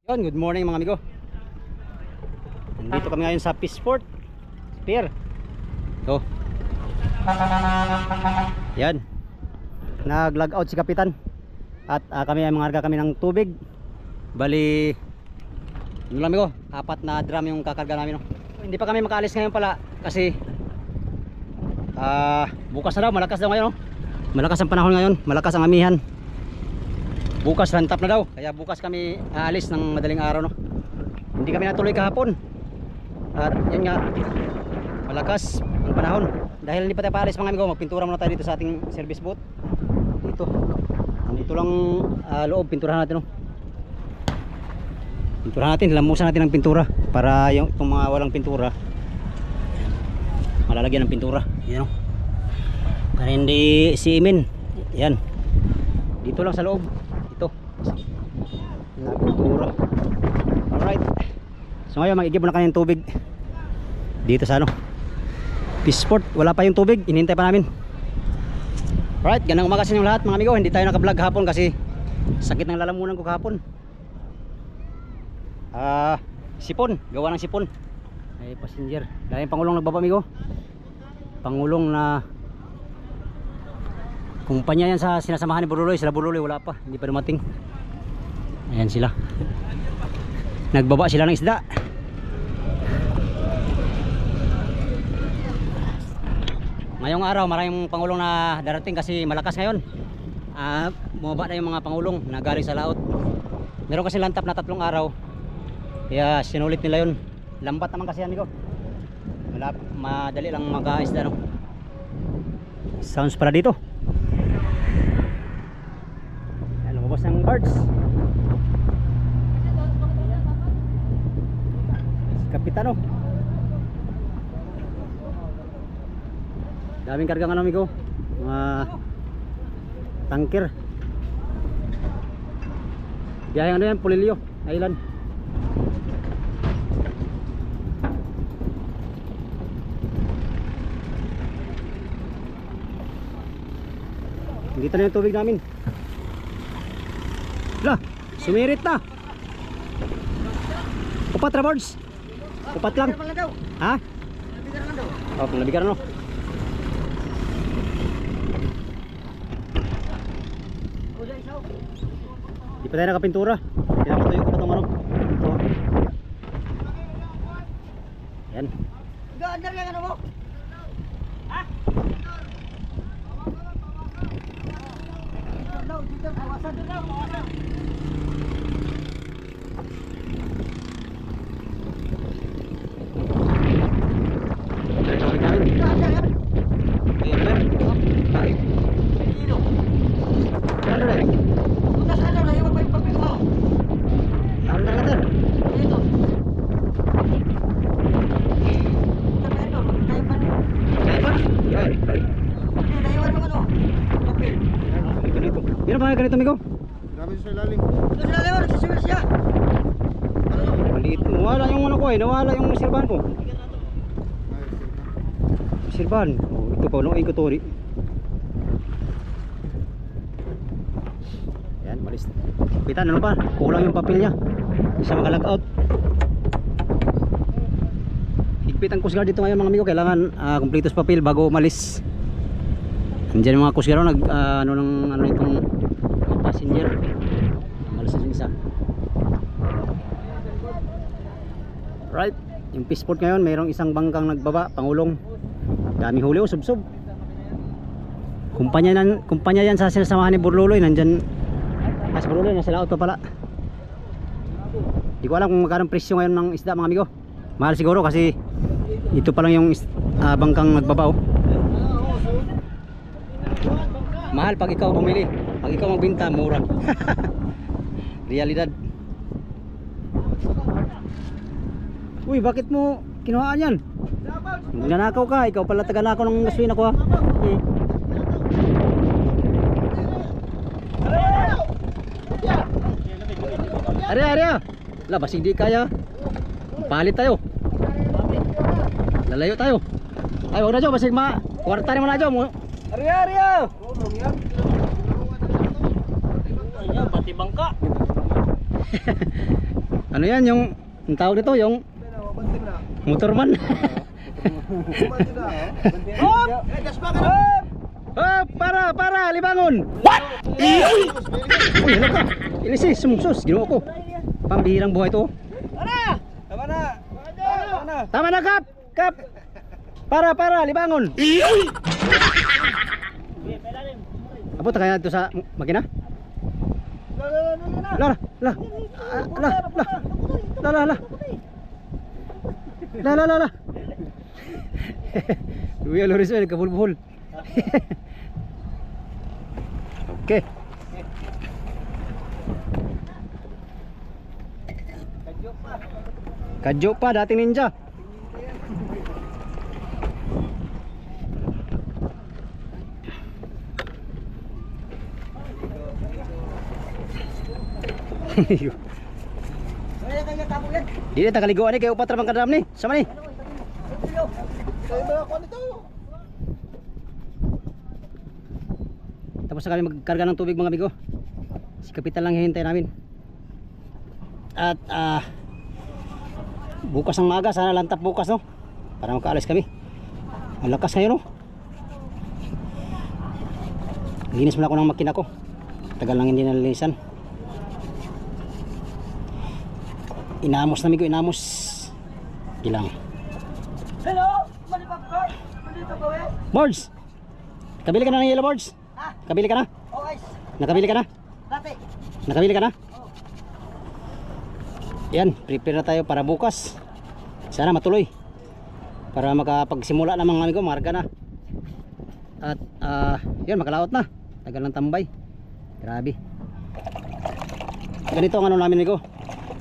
Yun, good morning mga amigo. Nandito kami ngayon sa Peaceport Pier. So, yan, nag-log out si Kapitan. At kami ay mangarga kami ng tubig. Bali, ano lang amigo, 4 na drum yung kakarga namin, no? Hindi pa kami makaalis ngayon pala kasi bukas na daw, malakas daw ngayon, no? Malakas ang panahon ngayon, malakas ang amihan. Bukas rantap na daw, kaya bukas kami aalis ng madaling araw, no? Hindi kami natuloy kahapon. At yun nga, malakas ang panahon. Dahil hindi pa tayo paalis mga amigo, magpintura muna tayo dito sa ating service boat. Dito lang loob, pinturahan natin, no? Pinturahan natin, lamusan natin ng pintura para itong mga walang pintura malalagyan ng pintura. Yan, no? Para hindi siimin. Yan, dito lang sa loob. Ito na pintura. Alright, so ngayon mag-igib muna kami ng tubig dito sa Peaceport. Wala pa yung tubig, inintay pa namin. Alright, ganang umaga sa inyong lahat mga amigo. Hindi tayo naka-vlog hapon kasi sakit ng lalamunan ko kahapon. Sipon, gawa ng sipon. Ay passenger, dahil pangulong nagbaba amigo. Pangulong na kumpanya yan sa sinasamahan ni Buruloy. Sila Buruloy wala pa, hindi pa dumating. Ayan sila, nagbaba sila ng isda. Ngayong araw maraming pangulong na darating kasi malakas ngayon. Bumaba na yung mga pangulong na galing sa laot. Meron kasi lantap na 3 araw, kaya sinulit nila yun. Lambat naman kasi yan amigo, madali lang maka-isda, no? Sounds para dito. Ayan, lumabas ng birds. Kapitan, oh. Daming karga nga amigo, mga tanker. Biyaheng ano yan, Polillo Island. Dito na yung tubig namin. Lah, sumirit na. Upat ra boards. Upat lang. Ha? Oh, panglabigaran, no. Di pa tayo nakapintura. Pinapatuyo ko pa itong ito. Yan. Ganda lang ano mo? Ha? Dito, kawasan dito, kawasan. Yan pa ganito amigo. Grabe sa ilalim. Ito sila lewa, nagsisimil siya. Maliit. Nawala yung ano ko eh. Nawala yung sirbahan ko. Sirbahan. Oh, ito pa. Noy ko to. Yan, malis. Kapitan, ano pa? Kulang yung papel niya. Hindi siya makalag out. Higpit ang Coast Guard dito ngayon mga amigo. Kailangan kumpletos papel bago umalis. Nandiyan yung mga Coast Guard ano itong passenger. Malas na isa. Right, yung Peaceport ngayon mayroong isang bangkang nagbaba, pangulong. Dami huli, oh, sub-sub. Kumpanya yan sa sinasamahan ni Buruloy. Nandyan sa Buruloy, nasa laot pa pala. Di ko alam kung magkano presyo ngayon ng isda mga amigo. Mahal siguro kasi ito pa lang yung bangkang nagbaba, oh. Mahal pag ikaw bumili, pag ikaw magbenta mura. Realidad. Uy, bakit mo kinuhaan yan? Nanakaw ka, ikaw pala taga-nakaw ng gaswin ako, ha. Ari. La, basig di kaya. Palit tayo. Lalayo tayo. Ay, wag na Jo, basig kwarta mo na Jo. Ari. Ayan, pati bangka. Ano yan yung tawag nito yung motorman. Hop! Das pa ka na! Oh, para libangon. What? Uy, ano ka? Ilisi, sumsos, ginawa ko. Pambihirang buhay to. Tara! Tama na! Tama na, Kap! Kap! Para, libangon. Abot kaya dito sa makina? La. Uy, Loris, kabul-buhol. Oke. Kadyo pa dating ninja. Kaya tabo yan. Di na tagaliguan ni kayo upat ramang kadam ni. Sama ni. Kaya ba ako nito? Tapos na kami magkarga ng tubig mga amigo. Si Kapitan lang hihintay namin. At bukas ng maga, sana lantap bukas no. Para makaalis kami. Malakas ngayon no. Linis mo na ako ng makina ko. Tagal lang hindi nalilisan. Inamos namin ko, inamos. Ilang. Hello! Malipag ko! Malipag ko eh! Boards! Kabili ka na ng yellow boards? Ah! Kabili ka na? Oh guys! Nakabili ka na? Dati! Nakabili ka na? Oh! Yan, prepare na tayo para bukas. Sana matuloy. Para makapagsimula na mga amigo, marga na. At yan, makalaot na. Tagal ng tambay. Grabe. Ganito ang ano namin amigo.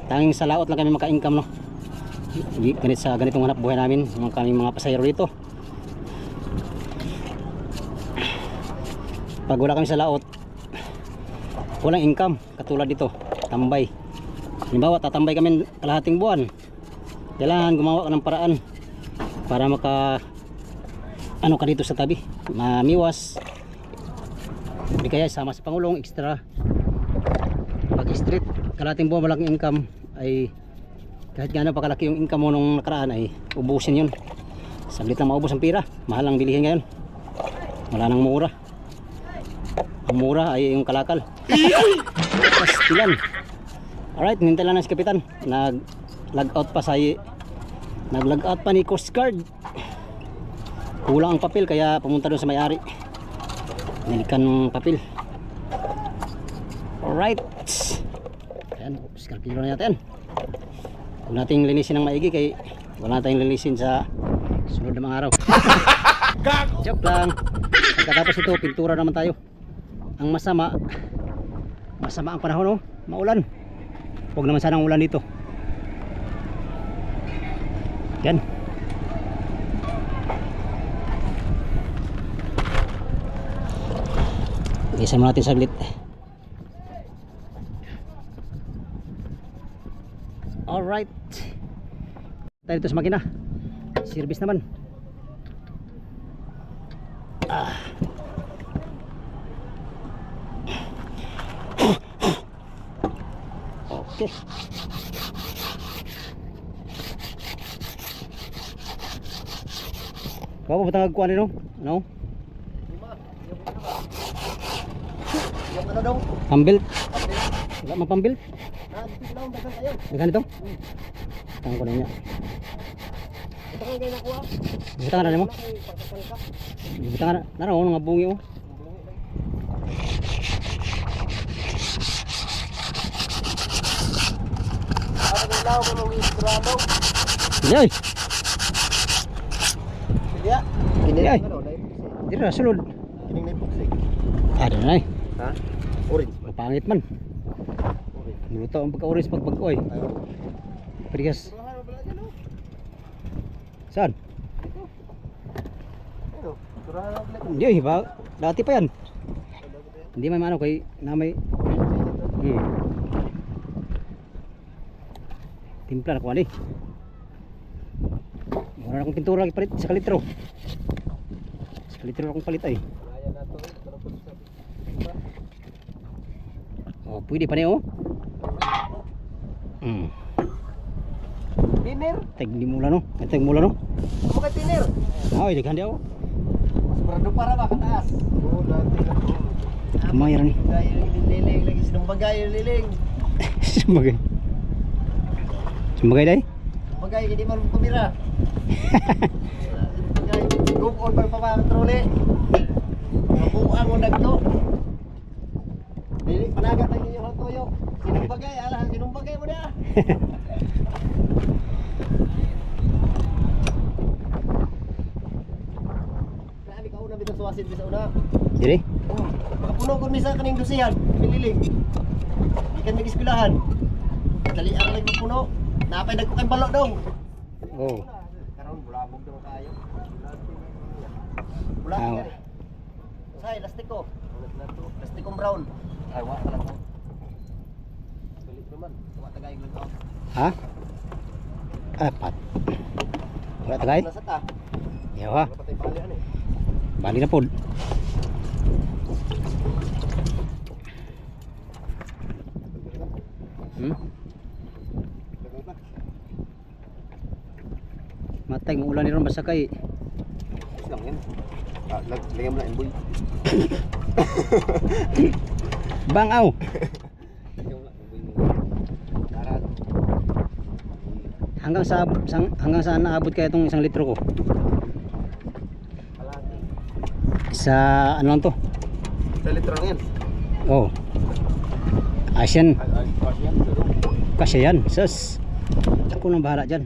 Tanging sa laot lang kami maka-income no. Sa ganitong hanap buhay namin, yung kaming mga pasahero dito. Pag wala kami sa laot, walang income. Katulad dito, tambay. Halimbawa, tatambay kami kalahating buwan. Kailangan gumawa ka ng paraan para maka ano ka dito sa tabi, mamiwas. Hindi kaya sama sa Pangulong extra. Pag street, kalahating buwan malaking income ay kahit gaano pa kalaki yung income mo nung nakaraan ay ubusin yun. Saglit lang maubos ang pira. Mahal ang bilihin ngayon. Wala nang mura. Ang mura ay yung kalakal. Pastilan. Alright, nintay lang na si Kapitan. Nag-log out pa ni Coast Guard. Kulang ang papel kaya pumunta doon sa may-ari. Nilikan ng papel. Alright. Ayan, skalpilo na natin. Huwag nating linisin ng maigi kay wala tayong linisin sa sunod na mga araw. Joke lang. Pagkatapos ito, pintura naman tayo. Ang masama ang panahon, oh. Maulan. Huwag naman sanang ulan dito. Yan. Isa mo natin saglit. Alright. Tayo dito sa makina. Service naman. Okay. Kau apa betang kuan ni no? Ano? Yung ano daw? Pambil. Wala man pambil. Dito lang, dagan tayo. Dagan ito. Tang ko na niya. Ito kayo nakuha. Kita ka na mo. Kita ka na. Nara oh nga bungi oh. Ilaw ko ng withdraw. Yay. Kaya, Ay. ano, Dira sulod. kining naipuksik. Ada na eh. Ha? Orange ba? Pangit man. Luto ang pagka-orange pagpag-oy. Ayaw. Prigas. Mahal ba dyan, no? Saan? Ano? Turahan na pala. Hindi ba? Dati pa yan. Hindi may mano kay namay. Timpla na ko ani. Wala na akong pintura lagi palit sa kalitro. Sa kalitro akong palit ay. Ayan na to. Oh, pwede pa niyo oh. Tiner. Tagdi mula no. Tag mula no. Amo kay tiner. Ay, daghan di ako. Sigurado para ba kataas? Oo, dati na to. Kamay ra ni. Bagay yung liling lagi sinong bagay yung liling. Sumagay. Sumagay dai. Bagay hindi man pumira. Bagay go on pa pa trole. Mabuang mo dagto. Dili panagat ang inyong toyo. Sinong bagay ala sinong bagay mo na. Grabe ka una bitaw suwasid bisa una. Dire. Oh, makapuno ko misa kaning dusihan, pililing. Ikan mig eskwelahan. Dali ang lagi puno. Napay dagko kay balo dong. Oh. Karon bulabog daw kayo. Ah. Bulabog. Say, lastiko. Lastikong brown. Ay, wa pala to. Balik naman. Wa tagay gud to. Ha? Apat. Wala tagay? Nasa ta. Yawa. Patay pali ani. Bali na pod. Matay mo ulan ni ron basta kay Lang yan. Lagyan mo na imboy. bangaw. Lagyan mo na imboy mo. Darat. Hanggang saan naabot kaya itong 1 litro ko? Kalati. Sa ano lang to? Sa litro lang yan. Oh. Asian. Yan. Kasi yan. Sus. Ako nang bahala dyan.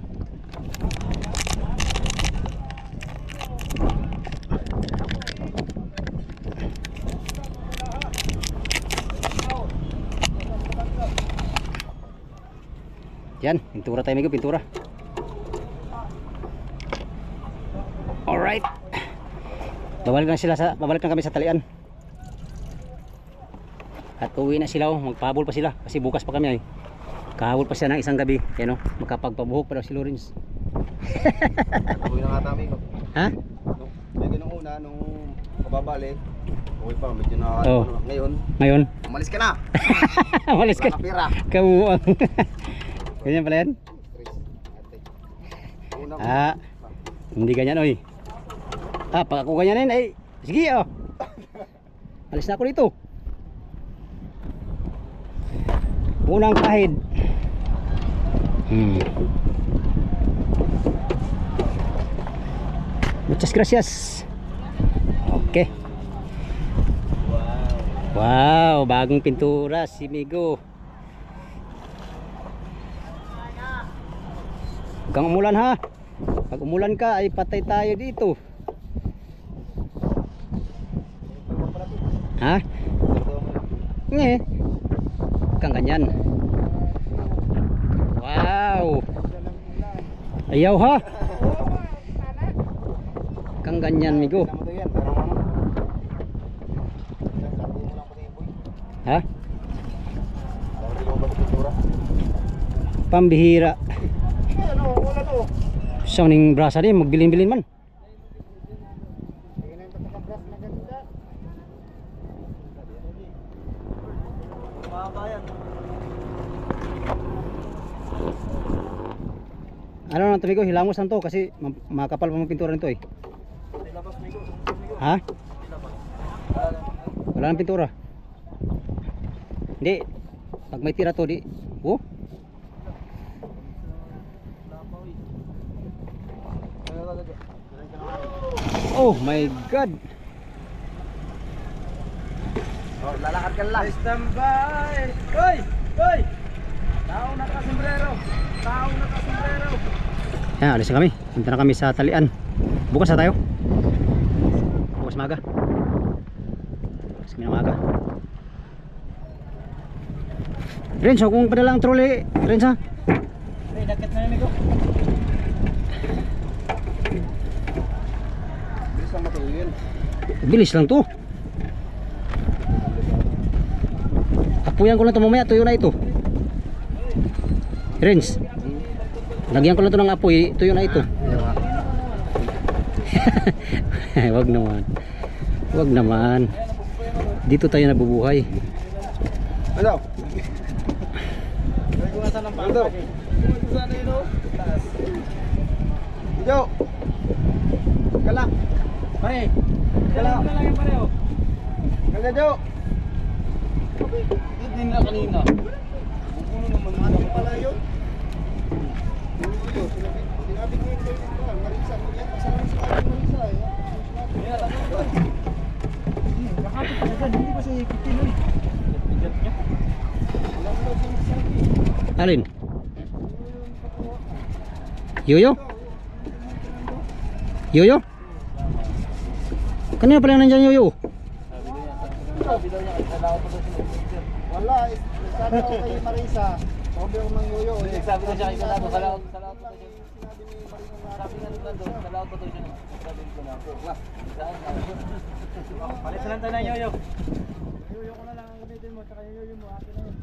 Yan, pintura tayo Migo, pintura. Alright. Babalik na kami sa talian. At uwi na sila, magpahabol pa sila kasi bukas pa kami ay. Kahabol pa siya ng isang gabi. Yan o, makapagpabuhok pa daw si Lawrence. Uwi na nga kami. Ha? Medyo nung una, nung kababalik, uwi pa, medyo na Oo. ngayon, Ngayon, umalis ka na. malis ka. Wala ka pira. Kabuang. Ganyan pala yan? Una ko. Ah, hindi ganyan oy. Ah, pag ako ganyanin ay sige oh. Alis na ako dito. Unang kahid. Muchas gracias. Okay. Wow, bagong pintura si Migo. Huwag kang umulan ha. Pag umulan ka ay patay tayo dito. Ha? Nge. Huwag kang ganyan. Wow. Ayaw ha. Huwag kang ganyan Migo. Ha? Pambihira. Sa ning brasa din magbilin-bilin man. Ano na to Migo, hilamos lang to kasi makapal pa mga pintura nito eh. Ha? Wala nang pintura. Hindi. Pag may tira to di. Oh. Oh my God. Oh, lalakad ka lang. Standby! Hoy! Hoy! Tao naka-sombrero! Tao naka-sombrero! Yan, alis na kami. Punta na kami sa talian. Bukas na tayo. Bukas maga. Bukas kami na maga. Renz, kung padala ang trolley, Renz ha? Hey, dakit na yun ko. Bilis ang matulin. Bilis lang to. Apuyan ko lang to mamaya, tuyo na ito. Renz, lagyan ko lang to ng apoy, tuyo na ito. Wag naman. Wag naman. Dito tayo nabubuhay. Ano? Nagkuhasan ng Ano? pangkag eh. Pumunta sana yun o. Taas. Jo! Kala. Pare. Kala. Kailangan na lang yung pareho. Kala Jo. Hindi na kanina. Puno naman. Ano pala yun? Sinabi ko yung Marisa. Kasama sa Marisa. Nakapit ka dyan, hindi ko siya ikitin nun. Bigat niya. Alin? Yoyo? Yoyo? Kanina pala nandiyan Yoyo? Sabi daw niya, kailangan ko daw siya. Wala. Sabi ko kay Marisa. Sabi ko mang yoyo. Sabi daw siya, kailangan ko daw siya. Sinabi ni Marisa. Sabi nga nila doon, kailangan ko daw siya. Sabi ko na ako. Palit na lang tayo ng yoyo. Yoyo ko na lang ang gamitin mo, tsaka yoyo mo, akin na yun.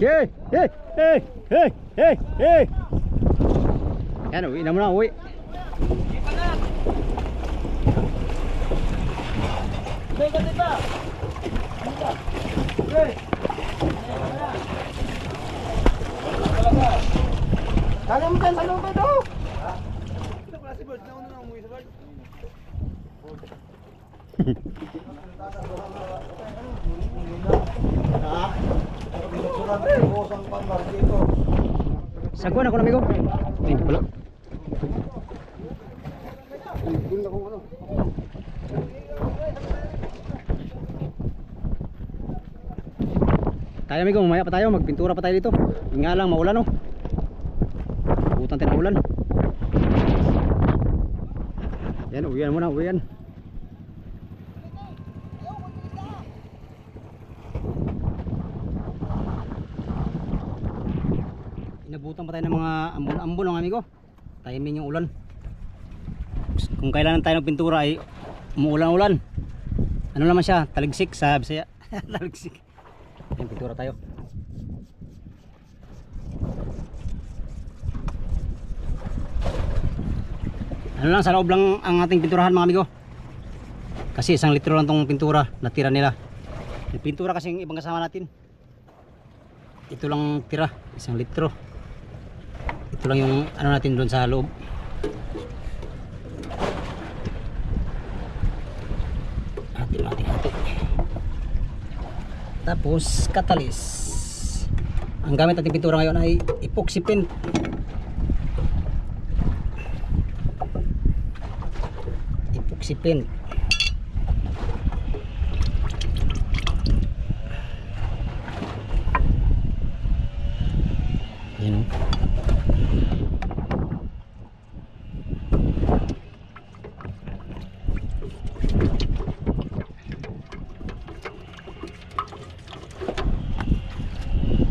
Hey! Hey! Hey! Hey! Hey! Hey! Yan, uwi na muna, uwi. Kaya mo dyan sa loob ito. Sagwan ako na amigo. Ay, hindi pala. Doon akong ano. Tayo amigo, mamaya pa tayo, magpintura pa tayo dito. Yun nga lang, maulan oh. Butan tayo ng ulan. Yan, uwian muna, uwian. Inabutan pa tayo ng mga ambon-ambon ng amigo. Timing yung ulan. Kung kailangan tayo ng pintura ay umuulan-ulan. Ano naman siya? Taligsik sa Bisaya. Taligsik. Ayun, pintura tayo. Ano lang, sa loob lang ang ating pinturahan mga amigo. Kasi 1 litro lang tong pintura natira nila. Yung pintura kasi yung ibang kasama natin. Ito lang tira, 1 litro. Ito lang yung ano natin doon sa loob. Hati. Tapos katalis. Ang gamit natin pintura ngayon ay epoxy paint. Epoxy paint. Yan.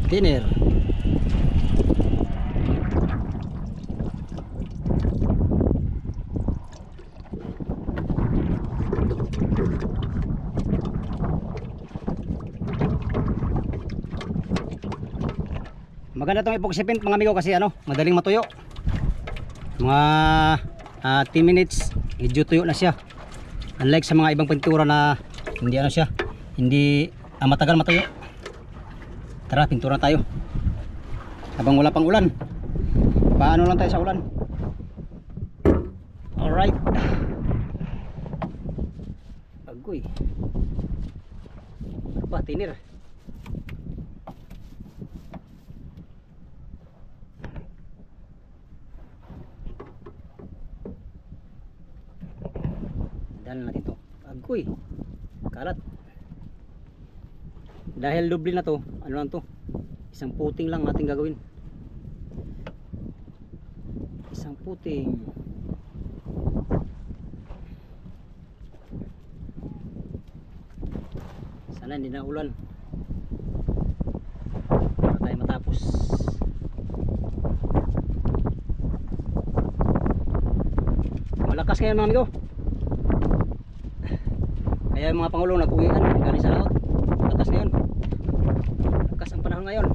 Thinner. Maganda tong epoxy paint mga amigo kasi ano, madaling matuyo. Mga 10 minutes medyo tuyo na siya. Unlike sa mga ibang pintura na hindi ano siya, hindi matagal matuyo. Tara, pintura tayo. Habang wala pang ulan. Paano lang tayo sa ulan. Alright. Agoy. Ano ba, tinir? Dahil natin to. Agoy. Kalat. Dahil doble na to, ano lang to, 1 puting lang ating gagawin. 1 puting. Sana hindi na ulan para tayo matapos. Malakas ngayon mga amigo. Kaya yung mga pangulong nag-uwian galing sa laot. Lakas ngayon. Lakas ang panahon ngayon.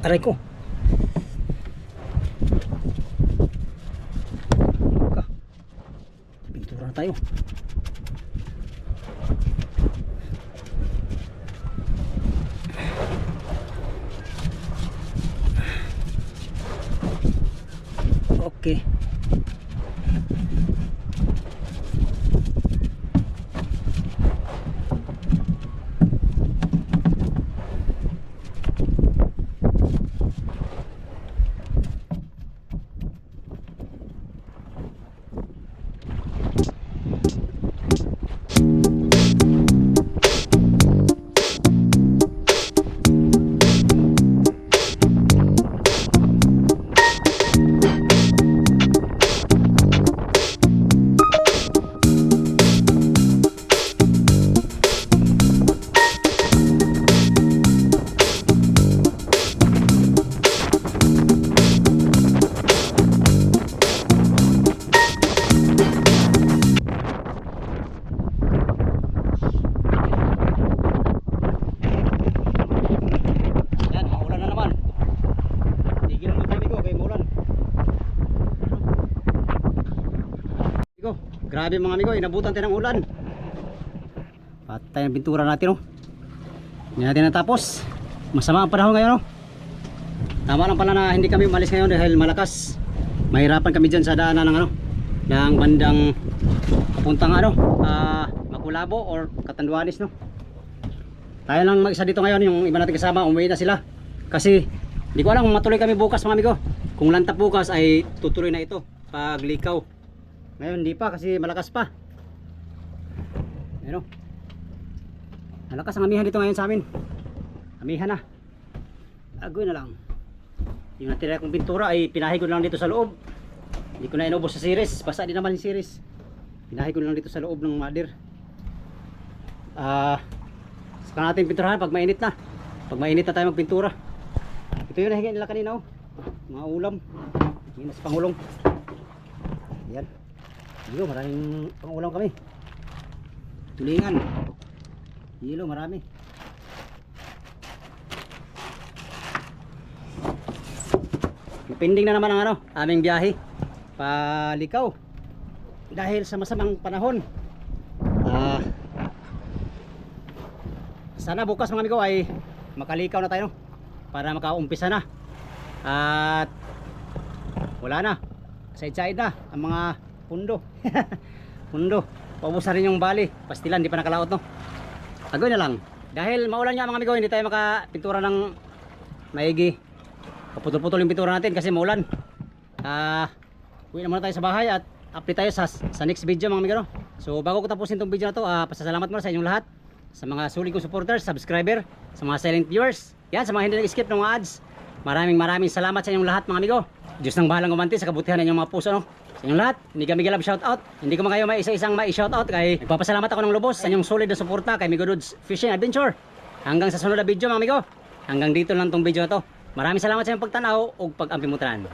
Aray ko. Pintura na tayo. Okay. Yan, maulan na naman. Tigilan mo kami ko kay maulan. Amigo, grabe mga amigo, inabutan tayo ng ulan. Patay ang pintura natin, oh. Hindi natin natapos. Masama ang panahon ngayon, oh. Tama lang pala na hindi kami umalis ngayon dahil malakas. Mahirapan kami dyan sa daanan ng ng bandang papuntang Makulabo or Catanduanes, no. Tayo lang mag-isa dito ngayon, yung iba natin kasama umuwi na sila. Kasi hindi ko alam kung matuloy kami bukas mga amigo. Kung lantap bukas ay tutuloy na ito pag likaw. Ngayon hindi pa kasi malakas pa. Ayun, oh. Malakas ang amihan dito ngayon sa amin. Amihan na. Agoy na lang. Yung natira kong pintura ay pinahi ko lang dito sa loob. Hindi ko na inubos sa series. Basta din naman yung series. Pinahi ko lang dito sa loob ng mother. Saka natin pinturahan pag mainit na. Pag mainit na tayo magpintura. Ito yung nahingi nila kanina, oh. Mga ulam. Hindi na sa pangulong. Ayan. Dito maraming pangulam kami. Tulingan. Hilo marami. Pending na naman ang aming biyahe palikaw dahil sa masamang panahon. Sana bukas mga amigo ay makalikaw na tayo, no? Para makaumpisa na at wala na, side na ang mga pundo. Pundo, paubos na rin yung bali, pastilan di pa nakalaot, no? Agoy na lang dahil maulan nga mga amigo, hindi tayo makapintura ng maigi. Paputol-putol yung pintura natin kasi maulan. Uwi na muna tayo sa bahay at update tayo sa next video mga amigo, no? So bago ko tapusin tong video na to, pasasalamat muna sa inyong lahat, sa mga sulit kong supporters, subscriber, sa mga silent viewers, yan, sa mga hindi nag-skip ng mga ads. Maraming salamat sa inyong lahat mga amigo. Diyos nang bahalang gumanti sa kabutihan ng inyong mga puso, no? Sa inyong lahat, hindi kami gilab shoutout. Hindi ko kayo may isa-isang mai-shoutout kay nagpapasalamat ako ng lubos sa inyong solid na suporta kay Migo Dudes Fishing Adventure. Hanggang sa sunod na video mga amigo. Hanggang dito lang tong video na to. Maraming salamat sa inyong pagtanaw o pag-ampimutan.